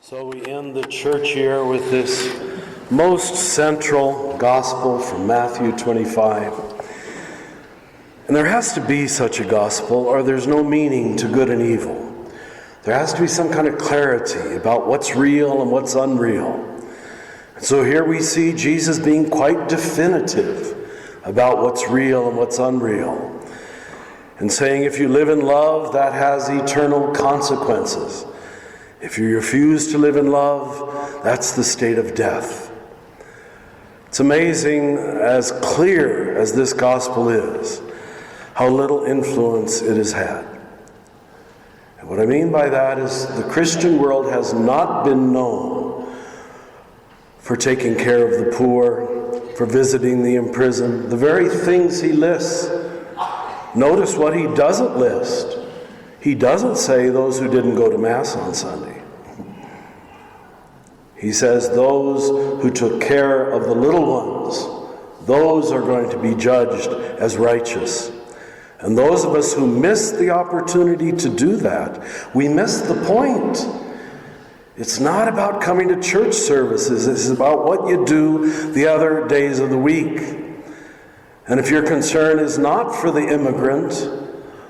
So we end the church year with this most central gospel from Matthew 25. And there has to be such a gospel, or there's no meaning to good and evil. There has to be some kind of clarity about what's real and what's unreal. And so here we see Jesus being quite definitive about what's real and what's unreal. And saying if you live in love, that has eternal consequences. If you refuse to live in love, that's the state of death. It's amazing, as clear as this gospel is, how little influence it has had. And what I mean by that is the Christian world has not been known for taking care of the poor, for visiting the imprisoned, the very things he lists. Notice what he doesn't list. He doesn't say those who didn't go to Mass on Sunday. He says those who took care of the little ones, those are going to be judged as righteous. And those of us who miss the opportunity to do that, we miss the point. It's not about coming to church services. It's about what you do the other days of the week. And if your concern is not for the immigrant,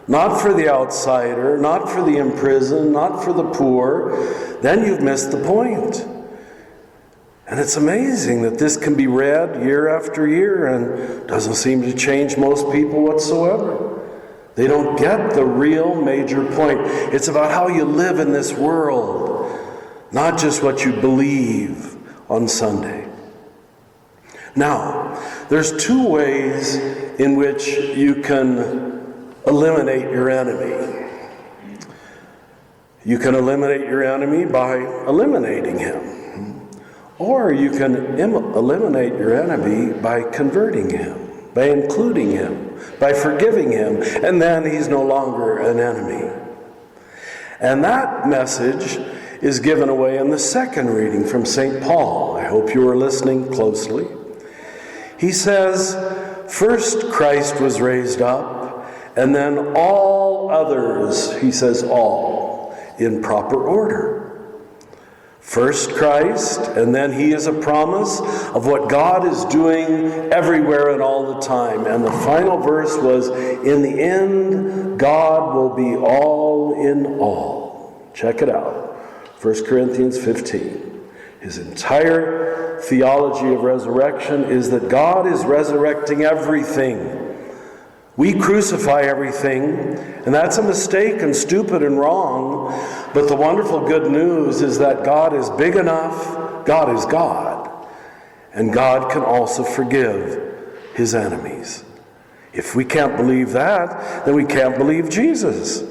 not for the outsider, not for the imprisoned, not for the poor, then you've missed the point. And it's amazing that this can be read year after year and doesn't seem to change most people whatsoever. They don't get the real major point. It's about how you live in this world, not just what you believe on Sunday. Now, there's two ways in which you can eliminate your enemy. You can eliminate your enemy by eliminating him. Or you can eliminate your enemy by converting him, by including him, by forgiving him, and then he's no longer an enemy. And that message is given away in the second reading from St. Paul. I hope you are listening closely. He says, first Christ was raised up, and then all others, he says all, in proper order. First Christ, and then he is a promise of what God is doing everywhere and all the time. And the final verse was, in the end, God will be all in all. Check it out. 1 Corinthians 15. His entire theology of resurrection is that God is resurrecting everything. We crucify everything, and that's a mistake and stupid and wrong. But the wonderful good news is that God is big enough, God is God, and God can also forgive his enemies. If we can't believe that, then we can't believe Jesus.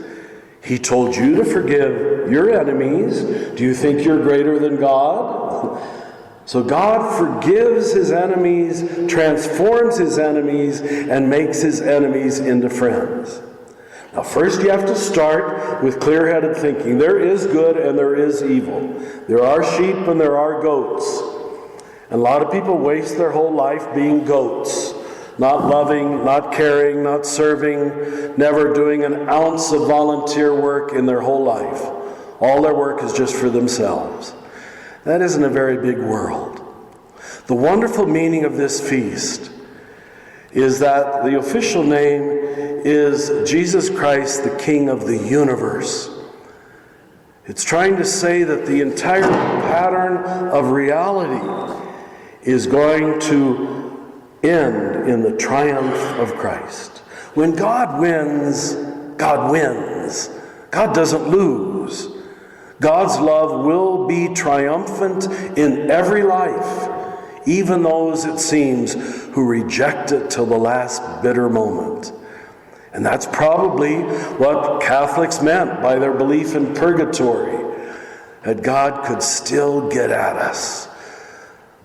He told you to forgive your enemies. Do you think you're greater than God? So God forgives his enemies, transforms his enemies, and makes his enemies into friends. Now first you have to start with clear-headed thinking. There is good and there is evil. There are sheep and there are goats. And a lot of people waste their whole life being goats. Not loving, not caring, not serving, never doing an ounce of volunteer work in their whole life. All their work is just for themselves. That isn't a very big world. The wonderful meaning of this feast is that the official name is Jesus Christ, the King of the universe. It's trying to say that the entire pattern of reality is going to end in the triumph of Christ. When God wins, God wins. God doesn't lose. God's love will be triumphant in every life, even those, it seems, who reject it till the last bitter moment. And that's probably what Catholics meant by their belief in purgatory, that God could still get at us.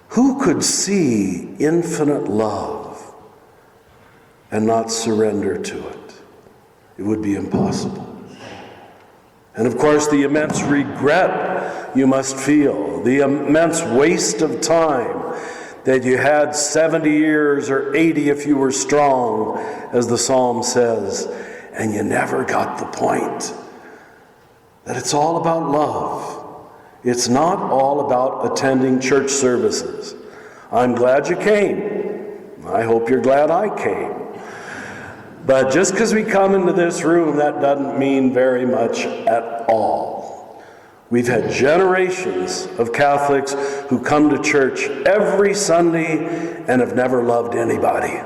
Who could see infinite love and not surrender to it? It would be impossible. And of course, the immense regret you must feel, the immense waste of time that you had 70 years or 80 if you were strong, as the psalm says, and you never got the point. That it's all about love. It's not all about attending church services. I'm glad you came. I hope you're glad I came. But just because we come into this room, that doesn't mean very much at all. We've had generations of Catholics who come to church every Sunday and have never loved anybody.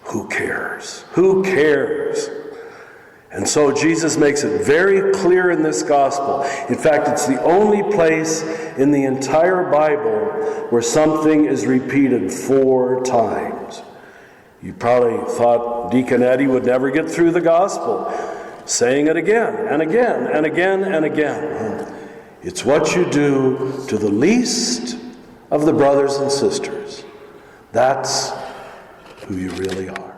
Who cares? Who cares? And so Jesus makes it very clear in this gospel. In fact, it's the only place in the entire Bible where something is repeated 4 times. You probably thought Deacon Eddie would never get through the gospel, saying it again and again and again and again. It's what you do to the least of the brothers and sisters. That's who you really are.